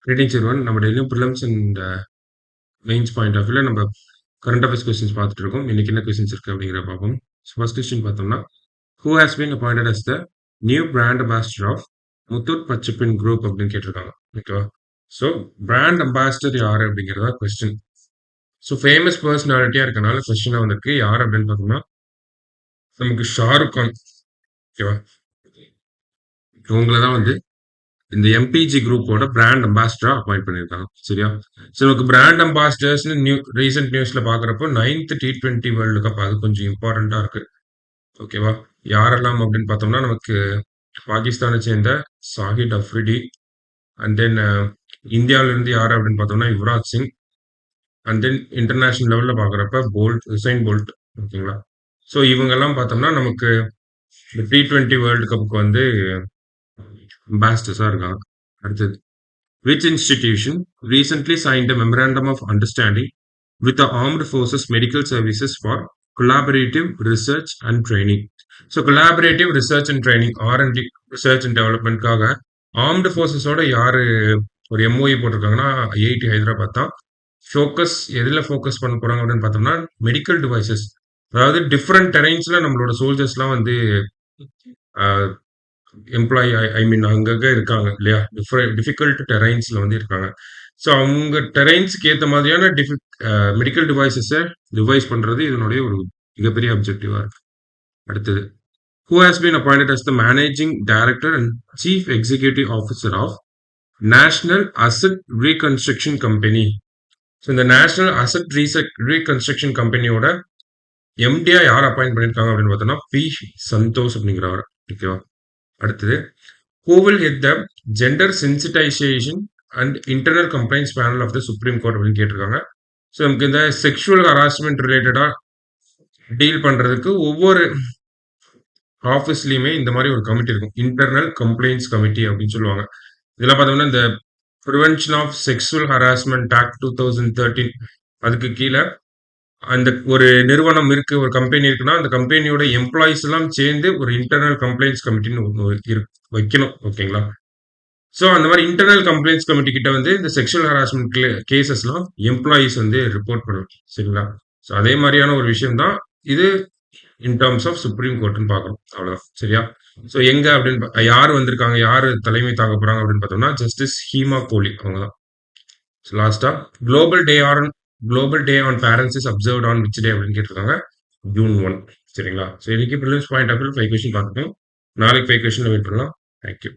Greetings everyone. நம்ம டெய்லியும் prelims and mains point of வியூல நம்ம கரண்ட் அஃபேர்ஸ் கொஸ்டின்ஸ் பார்த்துட்டு இருக்கோம். இன்னைக்கு என்ன கொஸ்டின்ஸ் இருக்கு அப்படிங்கிற பார்ப்போம். ஃபர்ஸ்ட் கொஸ்டின் பார்த்தோம்னா, who has been appointed as the new brand ambassador of Muthoot Pappachan group அப்படின்னு கேட்டிருக்காங்க. ஓகேவா? ஸோ பிராண்ட் அம்பாசிடர் யாரு அப்படிங்கிறதா கொஸ்டின். ஸோ ஃபேமஸ் பர்சனாலிட்டியா இருக்கனால கொஸ்டினா வந்திருக்கு. யார் அப்படின்னு பார்த்தோம்னா, நமக்கு ஷாருக் கான். ஓகேவா? இவங்கள தான் வந்து இந்த எம்பிஜி குரூப்போட பிராண்ட் அம்பாசிடரா அப்பாயிண்ட் பண்ணியிருக்காங்க. சரியா? ஸோ நமக்கு பிராண்ட் அம்பாசிடர்ஸ்னு ரீசெண்ட் நியூஸ்ல பாக்குறப்போ 9th T20 வேர்ல்டு கப் அது கொஞ்சம் இம்பார்ட்டண்டா இருக்கு. ஓகேவா? யாரெல்லாம் அப்படின்னு பார்த்தோம்னா நமக்கு பாகிஸ்தானை சேர்ந்த சாஹிட் அஃப்ரிடி அண்ட் தென் இந்தியாவில இருந்து யாரு அப்படின்னு பார்த்தோம்னா Yuvraj Singh and then international லெவல்ல பாக்குறப்ப உசைன் போல்ட். ஓகேங்களா? ஸோ இவங்கெல்லாம் பார்த்தோம்னா நமக்கு இந்த T20 வேர்ல்டு கப்புக்கு வந்து அம்பாசிடர்ஸா இருக்காங்க. அடுத்தது, which institution recently signed a memorandum of understanding with the Armed Forces Medical Services for collaborative research and training? So collaborative research and training, R&D, research and development காக armed ஃபோர்ஸஸோட யாரு ஒரு MOE போட்டிருக்காங்கன்னா IIT Hyderabad தான். Focus எதுல focus பண்ண போறாங்க அப்படின்னு பார்த்தோம்னா medical devices, அதாவது டிஃப்ரெண்ட் டெரைன்ஸ்ல நம்மளோட சோல்ஜர்ஸ்லாம் வந்து எம்ப்ளாயி ஐ மீன் அங்கங்க இருக்காங்க இல்லையா? டிஃபிகல்ட் டெரைன்ஸ்ல வந்து இருக்காங்க. ஸோ அவங்க டெரைன்ஸ்க்கு ஏற்ற மாதிரியான மெடிக்கல் டிவைசஸை டிவைஸ் பண்றது இதனுடைய ஒரு மிகப்பெரிய அப்ஜெக்டிவா இருக்கு. அடுத்தது, who has been appointed as the managing director and chief executive officer of National Asset Reconstruction Company? So இந்த நேஷனல் அசட் ரீகன்ஸ்ட்ரக்ஷன் கம்பெனியோட எம்டியா யார் அப்பாயிண்ட் பண்ணியிருக்காங்க அப்படின்னு பார்த்தோம்னா பி சந்தோஷ் அப்படிங்கிறவர். ஓகேவா? அடுத்தது, who will head the gender sensitization and internal complaints panel of the Supreme Court அப்படின்னு கேட்டிருக்காங்க. ஸோ நமக்கு இந்த செக்ஷுவல் ஹராஸ்மெண்ட் ரிலேட்டடா டீல் பண்றதுக்கு ஒவ்வொரு ஆஃபீஸ்லயுமே இந்த மாதிரி ஒரு கமிட்டி இருக்கும். இன்டர்னல் கம்ப்ளைண்ட்ஸ் கமிட்டி அப்படின்னு சொல்லுவாங்க. இதெல்லாம் பார்த்தோம்னா இந்த prevention of sexual harassment act 2013 அதுக்கு கீழே அந்த ஒரு நிறுவனம் இருக்கு, ஒரு கம்பெனி இருக்குன்னா அந்த கம்பெனியோட எம்ப்ளாயிஸ் எல்லாம் சேர்ந்து ஒரு இன்டர்னல் கம்ப்ளைண்ட்ஸ் கமிட்டின்னு ஒன்று வைக்கணும். ஓகேங்களா? ஸோ அந்த மாதிரி இன்டர்னல் கம்ப்ளைண்ட்ஸ் கமிட்டி கிட்ட வந்து இந்த செக்ஷுவல் ஹராஸ்மெண்ட் கேசஸ்லாம் எம்ப்ளாயிஸ் வந்து ரிப்போர்ட் பண்ணணும். சரிங்களா? ஸோ அதே மாதிரியான ஒரு விஷயம் தான் இது இன் டர்ம்ஸ் ஆஃப் சுப்ரீம் கோர்ட்னு பார்க்கணும். அவ்வளோதான். சரியா? ஸோ எங்க அப்படின்னு யார் வந்திருக்காங்க, யார் தலைமை தாங்க போறாங்க அப்படின்னு பார்த்தோம்னா ஜஸ்டிஸ் ஹீமா கோலி அவங்க தான். லாஸ்டா Global Day on Parents is observed on which day அப்படின்னு கேட்டிருக்காங்க? June 1. சரிங்களா? ஸோ இன்னைக்கு prelims point of view 5 question பார்த்துட்டோம். நாளைக்கு 5 கொஸ்டின் வெயிட் பண்ணலாம். தேங்க்யூ.